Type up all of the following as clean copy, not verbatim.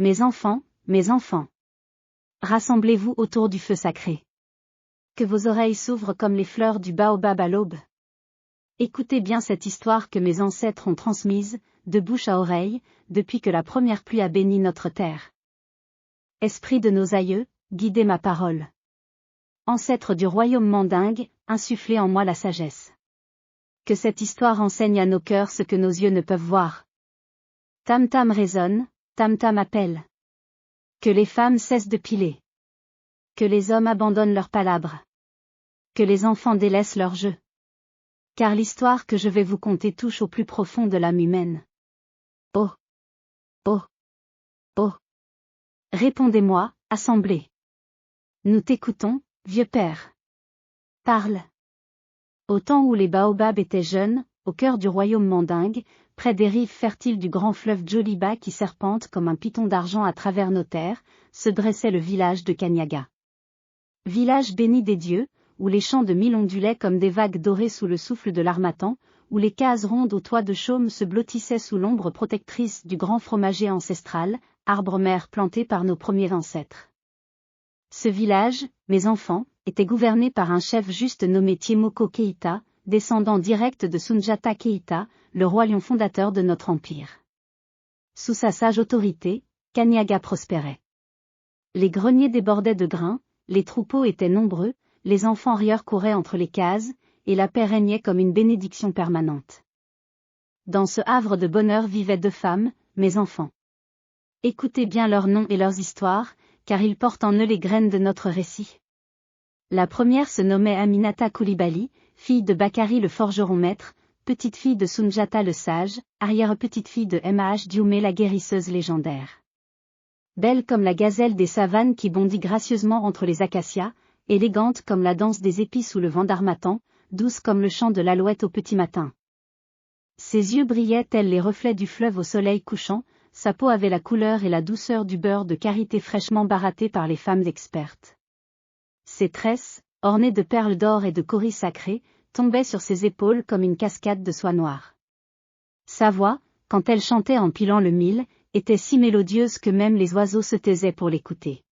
Mes enfants, rassemblez-vous autour du feu sacré. Que vos oreilles s'ouvrent comme les fleurs du baobab à l'aube. Écoutez bien cette histoire que mes ancêtres ont transmise, de bouche à oreille, depuis que la première pluie a béni notre terre. Esprit de nos aïeux, guidez ma parole. Ancêtre du royaume mandingue, insufflez en moi la sagesse. Que cette histoire enseigne à nos cœurs ce que nos yeux ne peuvent voir. Tam tam résonne, tam tam appelle. Que les femmes cessent de piler. Que les hommes abandonnent leurs palabres. Que les enfants délaissent leurs jeux. Car l'histoire que je vais vous conter touche au plus profond de l'âme humaine. Oh! Oh! Oh! Répondez-moi, assemblée. Nous t'écoutons, vieux père. Parle. Au temps où les baobabs étaient jeunes, au cœur du royaume mandingue, près des rives fertiles du grand fleuve Djoliba qui serpente comme un python d'argent à travers nos terres, se dressait le village de Kanyaga. Village béni des dieux, où les champs de mil ondulaient comme des vagues dorées sous le souffle de l'harmattan, où les cases rondes aux toits de chaume se blottissaient sous l'ombre protectrice du grand fromager ancestral, arbre-mère planté par nos premiers ancêtres. Ce village, mes enfants, était gouverné par un chef juste nommé Tiemoko Keïta, descendant direct de Soundiata Keïta, le roi lion fondateur de notre empire. Sous sa sage autorité, Kanyaga prospérait. Les greniers débordaient de grains, les troupeaux étaient nombreux, les enfants rieurs couraient entre les cases, et la paix régnait comme une bénédiction permanente. Dans ce havre de bonheur vivaient 2 femmes, mes enfants. Écoutez bien leurs noms et leurs histoires, car ils portent en eux les graines de notre récit. La première se nommait Aminata Koulibaly, fille de Bakari le forgeron maître, petite-fille de Soundiata le sage, arrière-petite-fille de Mah Dioumé la guérisseuse légendaire. Belle comme la gazelle des savanes qui bondit gracieusement entre les acacias, élégante comme la danse des épis sous le vent d'harmattan, douce comme le chant de l'alouette au petit matin. Ses yeux brillaient tels les reflets du fleuve au soleil couchant, sa peau avait la couleur et la douceur du beurre de karité fraîchement baratté par les femmes expertes. Ses tresses, ornées de perles d'or et de cauris sacrés, tombaient sur ses épaules comme une cascade de soie noire. Sa voix, quand elle chantait en pilant le mil, était si mélodieuse que même les oiseaux se taisaient pour l'écouter.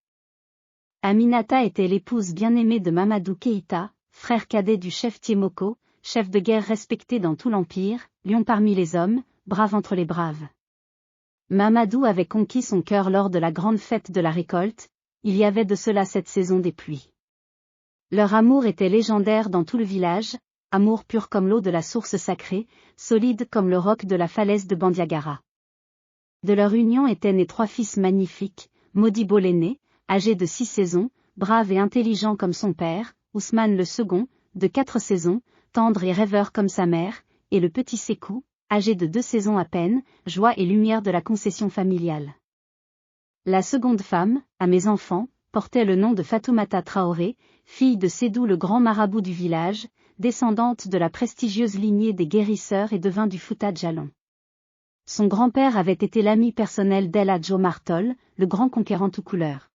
Aminata était l'épouse bien-aimée de Mamadou Keïta, frère cadet du chef Tiemoko, chef de guerre respecté dans tout l'empire, lion parmi les hommes, brave entre les braves. Mamadou avait conquis son cœur lors de la grande fête de la récolte, il y avait de cela 7 saisons des pluies. Leur amour était légendaire dans tout le village, amour pur comme l'eau de la source sacrée, solide comme le roc de la falaise de Bandiagara. De leur union étaient nés 3 fils magnifiques, Modibo l'aîné, âgé de 6 saisons, brave et intelligent comme son père, Ousmane le second, de 4 saisons, tendre et rêveur comme sa mère, et le petit Sékou, âgé de 2 saisons à peine, joie et lumière de la concession familiale. La seconde femme, à mes enfants, portait le nom de Fatoumata Traoré, fille de Sédou le grand marabout du village, descendante de la prestigieuse lignée des guérisseurs et devin du Fouta Djalon. Son grand-père avait été l'ami personnel d'El Hadj Omar Tol, le grand conquérant tout couleur.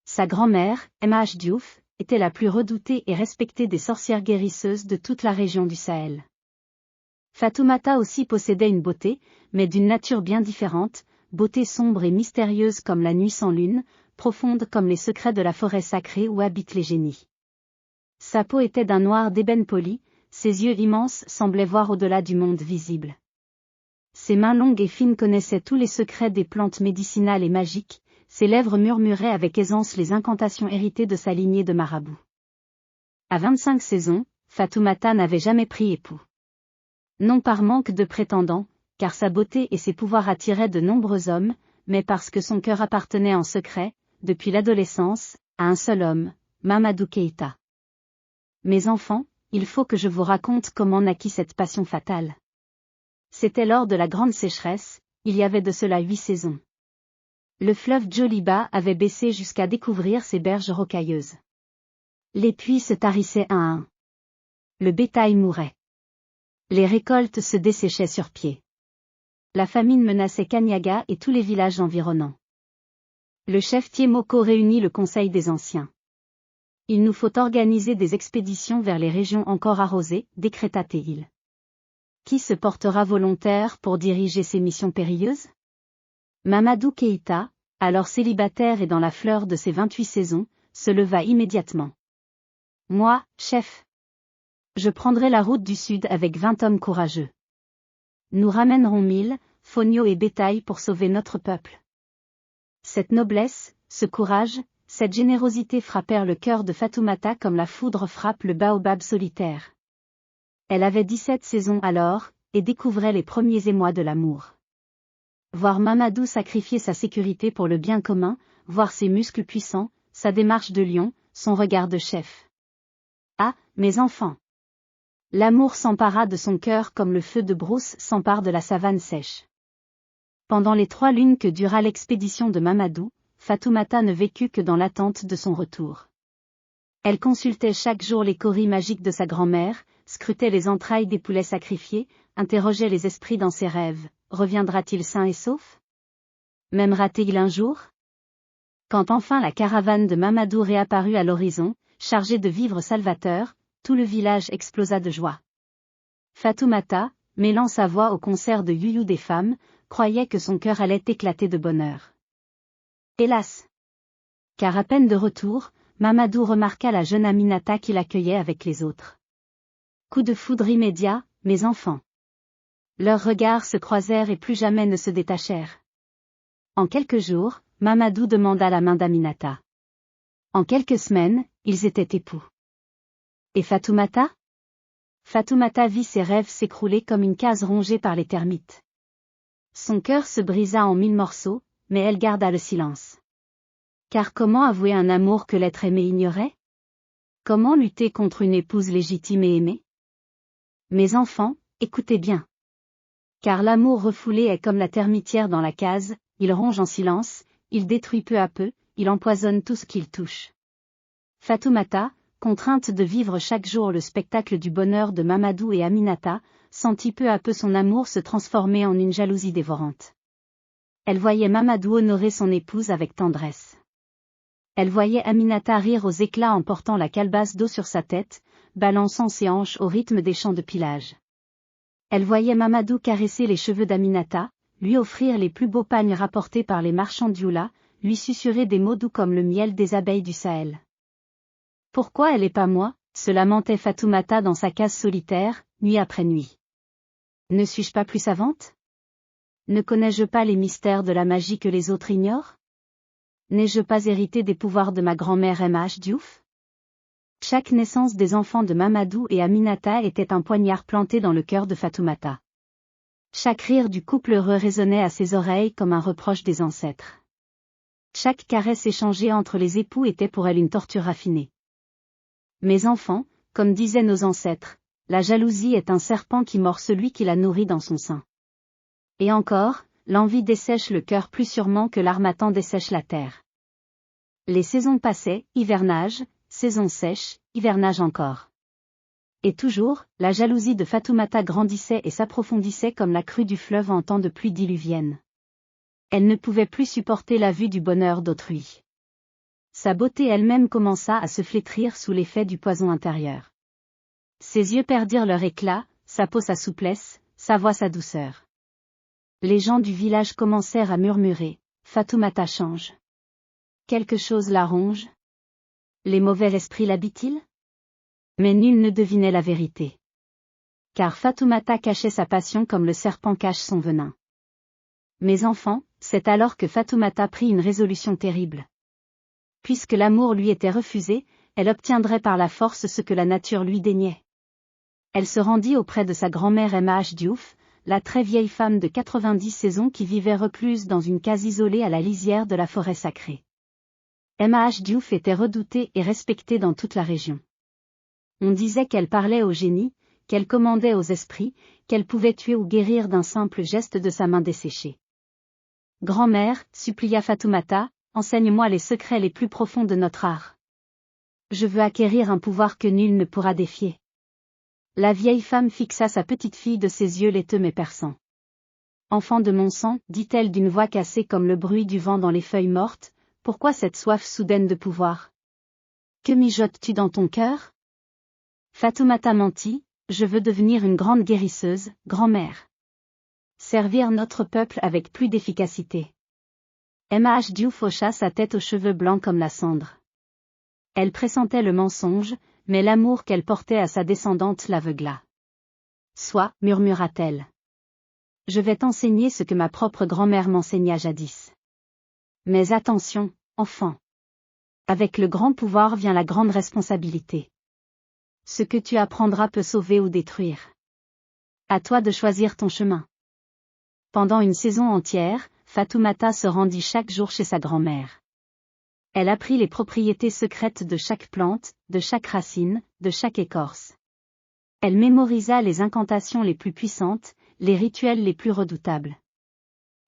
Sa grand-mère, Mah Diouf, était la plus redoutée et respectée des sorcières guérisseuses de toute la région du Sahel. Fatoumata aussi possédait une beauté, mais d'une nature bien différente, beauté sombre et mystérieuse comme la nuit sans lune, profonde comme les secrets de la forêt sacrée où habitent les génies. Sa peau était d'un noir d'ébène poli, ses yeux immenses semblaient voir au-delà du monde visible. Ses mains longues et fines connaissaient tous les secrets des plantes médicinales et magiques, ses lèvres murmuraient avec aisance les incantations héritées de sa lignée de marabouts. À 25 saisons, Fatoumata n'avait jamais pris époux. Non par manque de prétendants, car sa beauté et ses pouvoirs attiraient de nombreux hommes, mais parce que son cœur appartenait en secret, depuis l'adolescence, à un seul homme, Mamadou Keïta. Mes enfants, il faut que je vous raconte comment naquit cette passion fatale. C'était lors de la grande sécheresse, il y avait de cela 8 saisons. Le fleuve Djoliba avait baissé jusqu'à découvrir ses berges rocailleuses. Les puits se tarissaient un à un. Le bétail mourait. Les récoltes se desséchaient sur pied. La famine menaçait Kanyaga et tous les villages environnants. Le chef Tiemoko réunit le conseil des anciens. Il nous faut organiser des expéditions vers les régions encore arrosées, décréta-t-il. Qui se portera volontaire pour diriger ces missions périlleuses? Mamadou Keïta, alors célibataire et dans la fleur de ses 28 saisons, se leva immédiatement. Moi, chef. Je prendrai la route du sud avec 20 hommes courageux. Nous ramènerons 1000, fonio et bétail pour sauver notre peuple. Cette noblesse, ce courage, cette générosité frappèrent le cœur de Fatoumata comme la foudre frappe le baobab solitaire. Elle avait 17 saisons alors, et découvrait les premiers émois de l'amour. Voir Mamadou sacrifier sa sécurité pour le bien commun, voir ses muscles puissants, sa démarche de lion, son regard de chef. Ah, mes enfants! L'amour s'empara de son cœur comme le feu de brousse s'empare de la savane sèche. Pendant les 3 lunes que dura l'expédition de Mamadou, Fatoumata ne vécut que dans l'attente de son retour. Elle consultait chaque jour les coris magiques de sa grand-mère, scrutait les entrailles des poulets sacrifiés, interrogeait les esprits dans ses rêves. Reviendra-t-il sain et sauf? M'aimera-t-il un jour? Quand enfin la caravane de Mamadou réapparut à l'horizon, chargée de vivres salvateurs, tout le village explosa de joie. Fatoumata, mêlant sa voix au concert de Youyou des femmes, croyait que son cœur allait éclater de bonheur. Hélas! Car à peine de retour, Mamadou remarqua la jeune Aminata qui l'accueillait avec les autres. Coup de foudre immédiat, mes enfants. Leurs regards se croisèrent et plus jamais ne se détachèrent. En quelques jours, Mamadou demanda la main d'Aminata. En quelques semaines, ils étaient époux. Et Fatoumata? Fatoumata vit ses rêves s'écrouler comme une case rongée par les termites. Son cœur se brisa en 1000 morceaux, mais elle garda le silence. Car comment avouer un amour que l'être aimé ignorait? Comment lutter contre une épouse légitime et aimée? Mes enfants, écoutez bien. Car l'amour refoulé est comme la termitière dans la case, il ronge en silence, il détruit peu à peu, il empoisonne tout ce qu'il touche. Fatoumata, contrainte de vivre chaque jour le spectacle du bonheur de Mamadou et Aminata, sentit peu à peu son amour se transformer en une jalousie dévorante. Elle voyait Mamadou honorer son épouse avec tendresse. Elle voyait Aminata rire aux éclats en portant la calebasse d'eau sur sa tête, balançant ses hanches au rythme des chants de pilage. Elle voyait Mamadou caresser les cheveux d'Aminata, lui offrir les plus beaux pagnes rapportés par les marchands d'Youla, lui susurrer des mots doux comme le miel des abeilles du Sahel. Pourquoi elle et pas moi, se lamentait Fatoumata dans sa case solitaire, nuit après nuit. Ne suis-je pas plus savante? Ne connais-je pas les mystères de la magie que les autres ignorent? N'ai-je pas hérité des pouvoirs de ma grand-mère M.H. Diouf? Chaque naissance des enfants de Mamadou et Aminata était un poignard planté dans le cœur de Fatoumata. Chaque rire du couple heureux résonnait à ses oreilles comme un reproche des ancêtres. Chaque caresse échangée entre les époux était pour elle une torture raffinée. Mes enfants, comme disaient nos ancêtres, la jalousie est un serpent qui mord celui qui la nourrit dans son sein. Et encore, l'envie dessèche le cœur plus sûrement que l'harmattan dessèche la terre. Les saisons passaient, hivernage, saison sèche, hivernage encore. Et toujours, la jalousie de Fatoumata grandissait et s'approfondissait comme la crue du fleuve en temps de pluie diluvienne. Elle ne pouvait plus supporter la vue du bonheur d'autrui. Sa beauté elle-même commença à se flétrir sous l'effet du poison intérieur. Ses yeux perdirent leur éclat, sa peau sa souplesse, sa voix sa douceur. Les gens du village commencèrent à murmurer, Fatoumata change. Quelque chose la ronge? Les mauvais esprits l'habitent-ils? Mais nul ne devinait la vérité. Car Fatoumata cachait sa passion comme le serpent cache son venin. Mes enfants, c'est alors que Fatoumata prit une résolution terrible. Puisque l'amour lui était refusé, elle obtiendrait par la force ce que la nature lui déniait. Elle se rendit auprès de sa grand-mère M.H. Diouf, la très vieille femme de 90 saisons qui vivait recluse dans une case isolée à la lisière de la forêt sacrée. M.H. Diouf était redoutée et respectée dans toute la région. On disait qu'elle parlait aux génies, qu'elle commandait aux esprits, qu'elle pouvait tuer ou guérir d'un simple geste de sa main desséchée. Grand-mère, supplia Fatoumata, enseigne-moi les secrets les plus profonds de notre art. Je veux acquérir un pouvoir que nul ne pourra défier. La vieille femme fixa sa petite fille de ses yeux laiteux mais perçants. Enfant de mon sang, dit-elle d'une voix cassée comme le bruit du vent dans les feuilles mortes, pourquoi cette soif soudaine de pouvoir? Que mijotes-tu dans ton cœur? Fatoumata mentit, je veux devenir une grande guérisseuse, grand-mère. Servir notre peuple avec plus d'efficacité. Mah Diouf hocha sa tête aux cheveux blancs comme la cendre. Elle pressentait le mensonge, mais l'amour qu'elle portait à sa descendante l'aveugla. Sois, murmura-t-elle. Je vais t'enseigner ce que ma propre grand-mère m'enseigna jadis. Mais attention, enfant. Avec le grand pouvoir vient la grande responsabilité. Ce que tu apprendras peut sauver ou détruire. À toi de choisir ton chemin. Pendant une saison entière, Fatoumata se rendit chaque jour chez sa grand-mère. Elle apprit les propriétés secrètes de chaque plante, de chaque racine, de chaque écorce. Elle mémorisa les incantations les plus puissantes, les rituels les plus redoutables.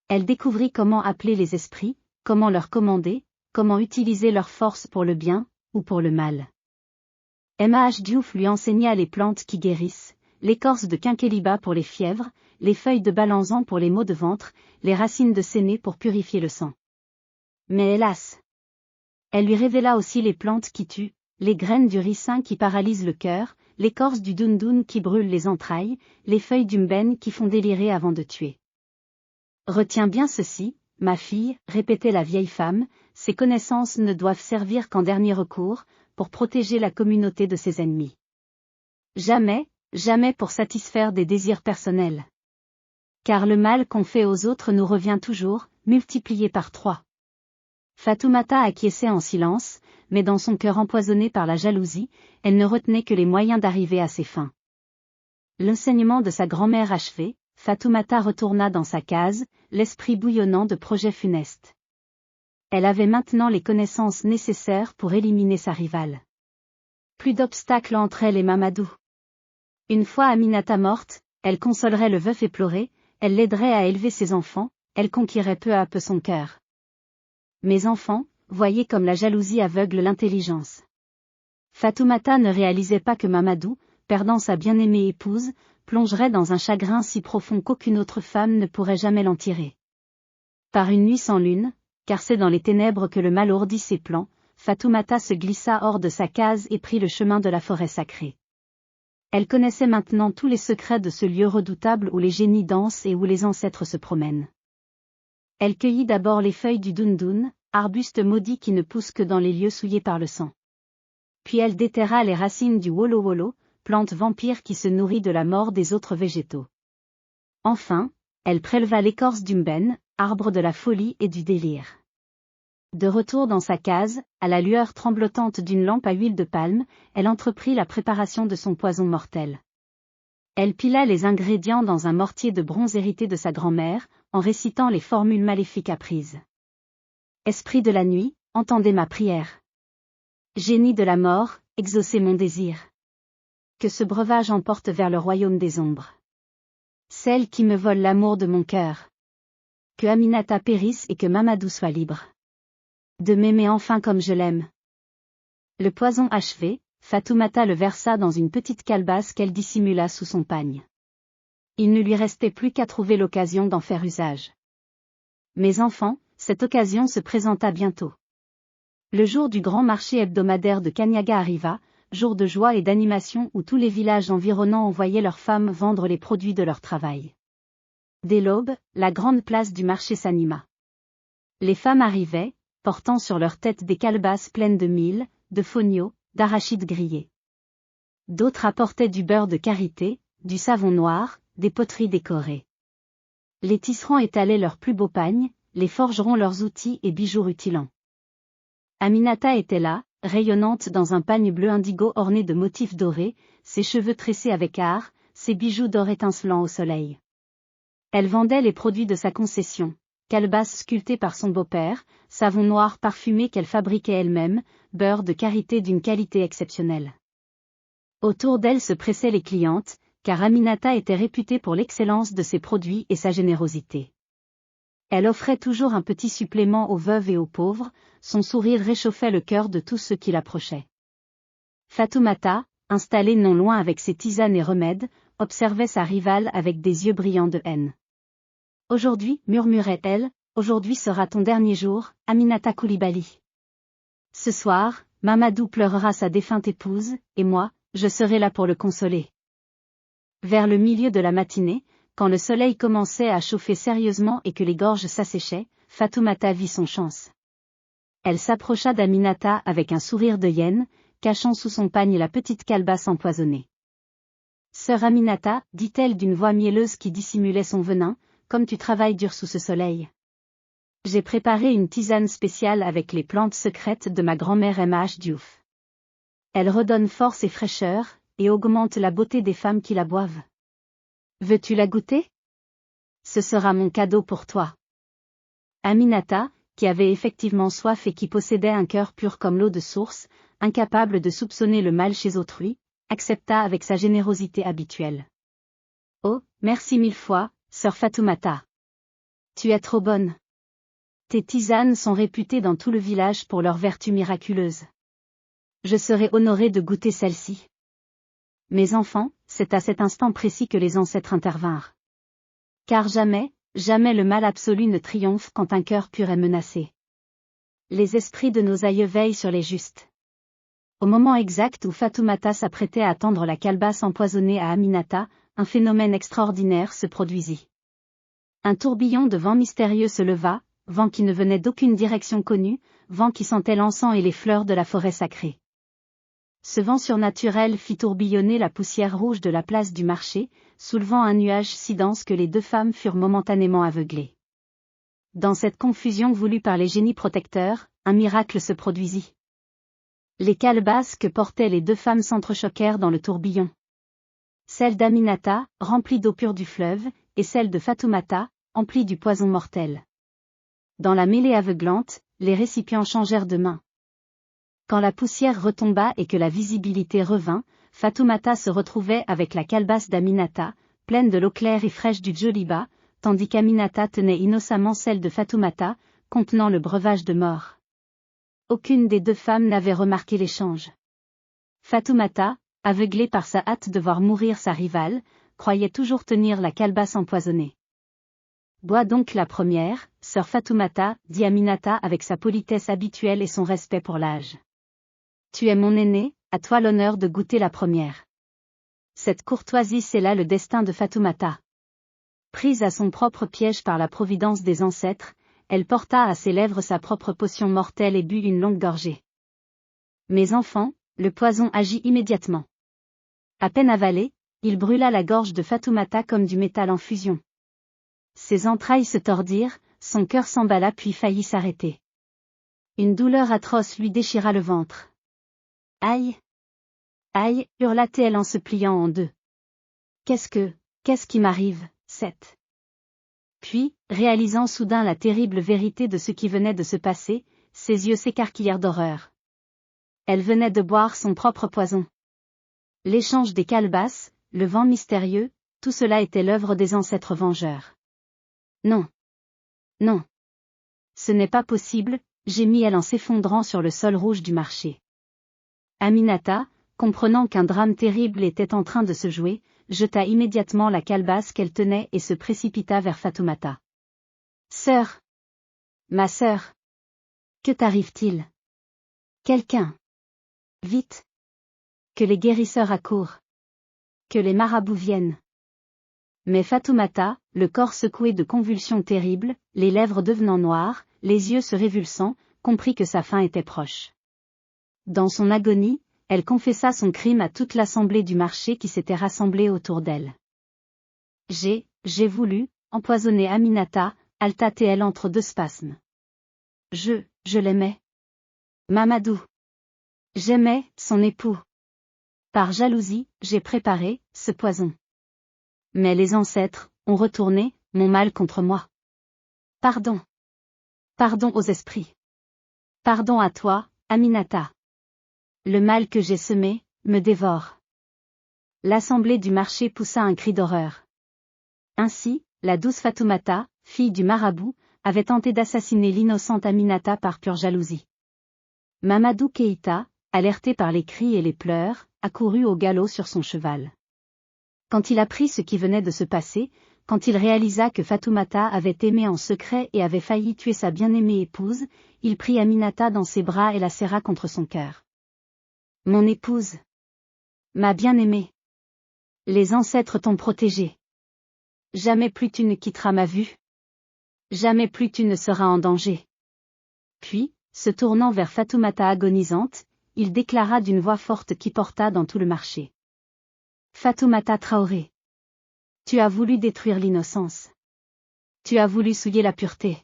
Elle découvrit comment appeler les esprits, comment leur commander, comment utiliser leur force pour le bien, ou pour le mal. Mah Diouf lui enseigna les plantes qui guérissent, l'écorce de quinqueliba pour les fièvres, les feuilles de balanzan pour les maux de ventre, les racines de séné pour purifier le sang. Mais hélas! Elle lui révéla aussi les plantes qui tuent, les graines du ricin qui paralysent le cœur, l'écorce du dundoun qui brûle les entrailles, les feuilles du mbène qui font délirer avant de tuer. Retiens bien ceci, ma fille, répétait la vieille femme, ces connaissances ne doivent servir qu'en dernier recours, pour protéger la communauté de ses ennemis. Jamais, jamais pour satisfaire des désirs personnels. Car le mal qu'on fait aux autres nous revient toujours, multiplié par 3. Fatoumata acquiesçait en silence, mais dans son cœur empoisonné par la jalousie, elle ne retenait que les moyens d'arriver à ses fins. L'enseignement de sa grand-mère achevé, Fatoumata retourna dans sa case, l'esprit bouillonnant de projets funestes. Elle avait maintenant les connaissances nécessaires pour éliminer sa rivale. Plus d'obstacles entre elle et Mamadou. Une fois Aminata morte, elle consolerait le veuf éploré, elle l'aiderait à élever ses enfants, elle conquérait peu à peu son cœur. Mes enfants, voyez comme la jalousie aveugle l'intelligence. Fatoumata ne réalisait pas que Mamadou, perdant sa bien-aimée épouse, plongerait dans un chagrin si profond qu'aucune autre femme ne pourrait jamais l'en tirer. Par une nuit sans lune, car c'est dans les ténèbres que le mal ourdit ses plans, Fatoumata se glissa hors de sa case et prit le chemin de la forêt sacrée. Elle connaissait maintenant tous les secrets de ce lieu redoutable où les génies dansent et où les ancêtres se promènent. Elle cueillit d'abord les feuilles du dundoun, arbuste maudit qui ne pousse que dans les lieux souillés par le sang. Puis elle déterra les racines du wolo-wolo, plante vampire qui se nourrit de la mort des autres végétaux. Enfin, elle préleva l'écorce du mbène, arbre de la folie et du délire. De retour dans sa case, à la lueur tremblotante d'une lampe à huile de palme, elle entreprit la préparation de son poison mortel. Elle pila les ingrédients dans un mortier de bronze hérité de sa grand-mère, en récitant les formules maléfiques apprises. Esprit de la nuit, entendez ma prière. Génie de la mort, exaucez mon désir. Que ce breuvage emporte vers le royaume des ombres. Celle qui me vole l'amour de mon cœur. Que Aminata périsse et que Mamadou soit libre. De m'aimer enfin comme je l'aime. Le poison achevé, Fatoumata le versa dans une petite calebasse qu'elle dissimula sous son pagne. Il ne lui restait plus qu'à trouver l'occasion d'en faire usage. Mes enfants, cette occasion se présenta bientôt. Le jour du grand marché hebdomadaire de Kanyaga arriva, jour de joie et d'animation où tous les villages environnants envoyaient leurs femmes vendre les produits de leur travail. Dès l'aube, la grande place du marché s'anima. Les femmes arrivaient, portant sur leurs têtes des calebasses pleines de mil, de fonio, d'arachides grillés. D'autres apportaient du beurre de karité, du savon noir, des poteries décorées. Les tisserands étalaient leurs plus beaux pagnes, les forgerons leurs outils et bijoux rutilants. Aminata était là, rayonnante dans un pagne bleu indigo orné de motifs dorés, ses cheveux tressés avec art, ses bijoux d'or étincelant au soleil. Elle vendait les produits de sa concession, calebasses sculptées par son beau-père, savon noir parfumé qu'elle fabriquait elle-même, beurre de karité d'une qualité exceptionnelle. Autour d'elle se pressaient les clientes, car Aminata était réputée pour l'excellence de ses produits et sa générosité. Elle offrait toujours un petit supplément aux veuves et aux pauvres, son sourire réchauffait le cœur de tous ceux qui l'approchaient. Fatoumata, installée non loin avec ses tisanes et remèdes, observait sa rivale avec des yeux brillants de haine. « Aujourd'hui, murmurait-elle, aujourd'hui sera ton dernier jour, Aminata Coulibaly. Ce soir, Mamadou pleurera sa défunte épouse, et moi, je serai là pour le consoler. » Vers le milieu de la matinée, quand le soleil commençait à chauffer sérieusement et que les gorges s'asséchaient, Fatoumata vit son chance. Elle s'approcha d'Aminata avec un sourire de hyène, cachant sous son pagne la petite calebasse empoisonnée. Sœur Aminata, dit-elle d'une voix mielleuse qui dissimulait son venin, comme tu travailles dur sous ce soleil. J'ai préparé une tisane spéciale avec les plantes secrètes de ma grand-mère M.H. Diouf. Elle redonne force et fraîcheur, et augmente la beauté des femmes qui la boivent. Veux-tu la goûter? Ce sera mon cadeau pour toi. Aminata, qui avait effectivement soif et qui possédait un cœur pur comme l'eau de source, incapable de soupçonner le mal chez autrui, accepta avec sa générosité habituelle. Oh, merci 1000 fois, sœur Fatoumata. Tu es trop bonne. Tes tisanes sont réputées dans tout le village pour leur vertu miraculeuse. Je serais honorée de goûter celle-ci. Mes enfants, c'est à cet instant précis que les ancêtres intervinrent. Car jamais, jamais le mal absolu ne triomphe quand un cœur pur est menacé. Les esprits de nos aïeux veillent sur les justes. Au moment exact où Fatoumata s'apprêtait à tendre la calebasse empoisonnée à Aminata, un phénomène extraordinaire se produisit. Un tourbillon de vent mystérieux se leva, vent qui ne venait d'aucune direction connue, vent qui sentait l'encens et les fleurs de la forêt sacrée. Ce vent surnaturel fit tourbillonner la poussière rouge de la place du marché, soulevant un nuage si dense que les deux femmes furent momentanément aveuglées. Dans cette confusion voulue par les génies protecteurs, un miracle se produisit. Les calebasses que portaient les deux femmes s'entrechoquèrent dans le tourbillon. Celle d'Aminata, remplie d'eau pure du fleuve, et celle de Fatoumata, emplie du poison mortel. Dans la mêlée aveuglante, les récipients changèrent de main. Quand la poussière retomba et que la visibilité revint, Fatoumata se retrouvait avec la calebasse d'Aminata, pleine de l'eau claire et fraîche du Djoliba, tandis qu'Aminata tenait innocemment celle de Fatoumata, contenant le breuvage de mort. Aucune des deux femmes n'avait remarqué l'échange. Fatoumata, aveuglée par sa hâte de voir mourir sa rivale, croyait toujours tenir la calebasse empoisonnée. Bois donc la première, sœur Fatoumata, dit Aminata avec sa politesse habituelle et son respect pour l'âge. Tu es mon aînée, à toi l'honneur de goûter la première. Cette courtoisie scella le destin de Fatoumata. Prise à son propre piège par la providence des ancêtres, elle porta à ses lèvres sa propre potion mortelle et but une longue gorgée. Mes enfants, le poison agit immédiatement. À peine avalé, il brûla la gorge de Fatoumata comme du métal en fusion. Ses entrailles se tordirent, son cœur s'emballa puis faillit s'arrêter. Une douleur atroce lui déchira le ventre. Aïe! Aïe! Hurla-t-elle en se pliant en deux. Qu'est-ce qui m'arrive, Seth? Puis, réalisant soudain la terrible vérité de ce qui venait de se passer, ses yeux s'écarquillèrent d'horreur. Elle venait de boire son propre poison. L'échange des calebasses, le vent mystérieux, tout cela était l'œuvre des ancêtres vengeurs. Non. Non. Ce n'est pas possible, gémit-elle en s'effondrant sur le sol rouge du marché. Aminata, comprenant qu'un drame terrible était en train de se jouer, jeta immédiatement la calebasse qu'elle tenait et se précipita vers Fatoumata. Sœur! Ma sœur! Que t'arrive-t-il? Quelqu'un! Vite! Que les guérisseurs accourent! Que les marabouts viennent! Mais Fatoumata, le corps secoué de convulsions terribles, les lèvres devenant noires, les yeux se révulsant, comprit que sa fin était proche. Dans son agonie, elle confessa son crime à toute l'assemblée du marché qui s'était rassemblée autour d'elle. J'ai voulu, empoisonner Aminata, halta-t-elle entre deux spasmes. Je l'aimais. Mamadou. J'aimais, son époux. Par jalousie, j'ai préparé, ce poison. Mais les ancêtres, ont retourné, mon mal contre moi. Pardon. Pardon aux esprits. Pardon à toi, Aminata. Le mal que j'ai semé, me dévore. L'assemblée du marché poussa un cri d'horreur. Ainsi, la douce Fatoumata, fille du marabout, avait tenté d'assassiner l'innocente Aminata par pure jalousie. Mamadou Keïta, alerté par les cris et les pleurs, accourut au galop sur son cheval. Quand il apprit ce qui venait de se passer, quand il réalisa que Fatoumata avait aimé en secret et avait failli tuer sa bien-aimée épouse, il prit Aminata dans ses bras et la serra contre son cœur. Mon épouse. Ma bien-aimée. Les ancêtres t'ont protégée. Jamais plus tu ne quitteras ma vue. Jamais plus tu ne seras en danger. Puis, se tournant vers Fatoumata agonisante, il déclara d'une voix forte qui porta dans tout le marché. Fatoumata Traoré. Tu as voulu détruire l'innocence. Tu as voulu souiller la pureté.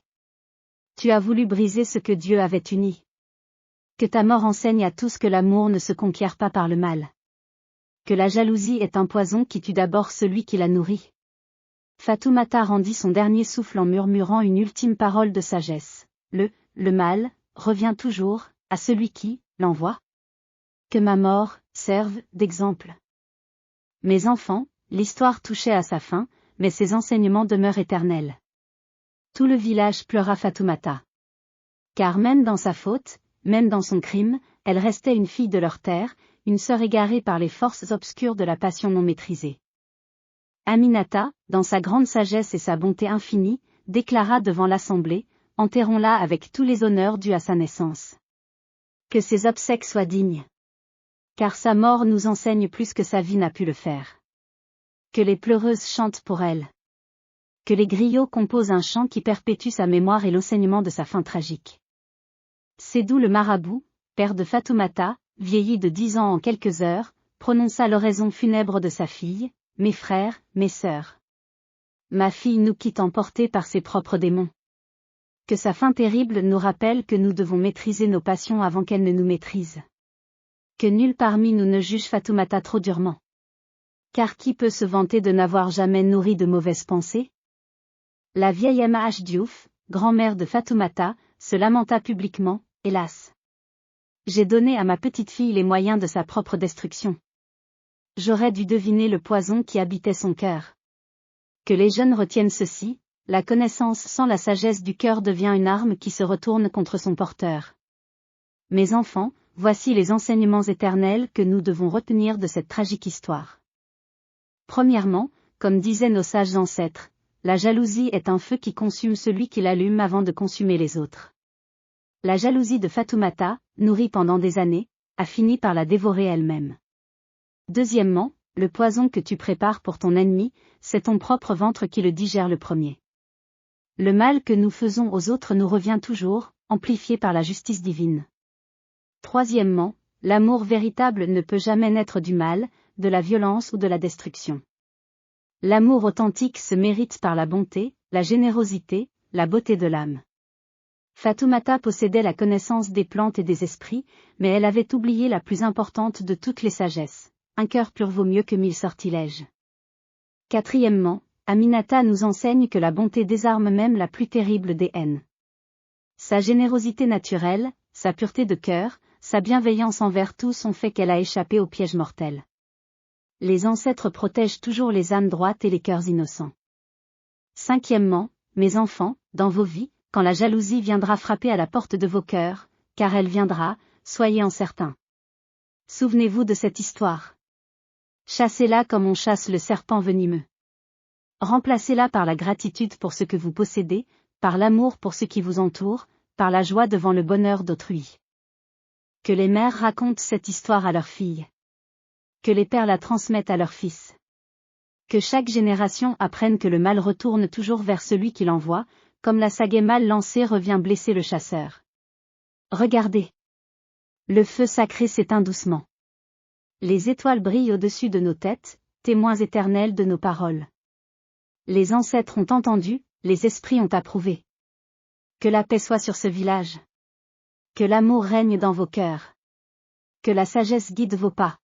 Tu as voulu briser ce que Dieu avait uni. Que ta mort enseigne à tous que l'amour ne se conquiert pas par le mal. Que la jalousie est un poison qui tue d'abord celui qui la nourrit. Fatoumata rendit son dernier souffle en murmurant une ultime parole de sagesse. Le mal, revient toujours, à celui qui l'envoie. Que ma mort serve d'exemple. Mes enfants, l'histoire touchait à sa fin, mais ses enseignements demeurent éternels. Tout le village pleura Fatoumata. Car même dans sa faute, même dans son crime, elle restait une fille de leur terre, une sœur égarée par les forces obscures de la passion non maîtrisée. Aminata, dans sa grande sagesse et sa bonté infinie, déclara devant l'assemblée, « Enterrons-la avec tous les honneurs dus à sa naissance. Que ses obsèques soient dignes. Car sa mort nous enseigne plus que sa vie n'a pu le faire. Que les pleureuses chantent pour elle. Que les griots composent un chant qui perpétue sa mémoire et l'enseignement de sa fin tragique. » Sédou le marabout, père de Fatoumata, vieilli de 10 ans en quelques heures, prononça l'oraison funèbre de sa fille, « Mes frères, mes sœurs. Ma fille nous quitte emportée par ses propres démons. Que sa fin terrible nous rappelle que nous devons maîtriser nos passions avant qu'elles ne nous maîtrisent. Que nul parmi nous ne juge Fatoumata trop durement. Car qui peut se vanter de n'avoir jamais nourri de mauvaises pensées? » La vieille Mah Diouf, grand-mère de Fatoumata, se lamenta publiquement, « Hélas! J'ai donné à ma petite fille les moyens de sa propre destruction. J'aurais dû deviner le poison qui habitait son cœur. » Que les jeunes retiennent ceci, la connaissance sans la sagesse du cœur devient une arme qui se retourne contre son porteur. Mes enfants, voici les enseignements éternels que nous devons retenir de cette tragique histoire. Premièrement, comme disaient nos sages ancêtres, la jalousie est un feu qui consume celui qui l'allume avant de consumer les autres. La jalousie de Fatoumata, nourrie pendant des années, a fini par la dévorer elle-même. Deuxièmement, le poison que tu prépares pour ton ennemi, c'est ton propre ventre qui le digère le premier. Le mal que nous faisons aux autres nous revient toujours, amplifié par la justice divine. Troisièmement, l'amour véritable ne peut jamais naître du mal, de la violence ou de la destruction. L'amour authentique se mérite par la bonté, la générosité, la beauté de l'âme. Fatoumata possédait la connaissance des plantes et des esprits, mais elle avait oublié la plus importante de toutes les sagesses. Un cœur pur vaut mieux que 1000 sortilèges. Quatrièmement, Aminata nous enseigne que la bonté désarme même la plus terrible des haines. Sa générosité naturelle, sa pureté de cœur, sa bienveillance envers tous ont fait qu'elle a échappé au piège mortel. Les ancêtres protègent toujours les âmes droites et les cœurs innocents. Cinquièmement, mes enfants, dans vos vies, quand la jalousie viendra frapper à la porte de vos cœurs, car elle viendra, soyez en certains. Souvenez-vous de cette histoire. Chassez-la comme on chasse le serpent venimeux. Remplacez-la par la gratitude pour ce que vous possédez, par l'amour pour ceux qui vous entourent, par la joie devant le bonheur d'autrui. Que les mères racontent cette histoire à leurs filles. Que les pères la transmettent à leurs fils. Que chaque génération apprenne que le mal retourne toujours vers celui qui l'envoie, comme la sagaie mal lancée revient blesser le chasseur. Regardez. Le feu sacré s'éteint doucement. Les étoiles brillent au-dessus de nos têtes, témoins éternels de nos paroles. Les ancêtres ont entendu, les esprits ont approuvé. Que la paix soit sur ce village. Que l'amour règne dans vos cœurs. Que la sagesse guide vos pas.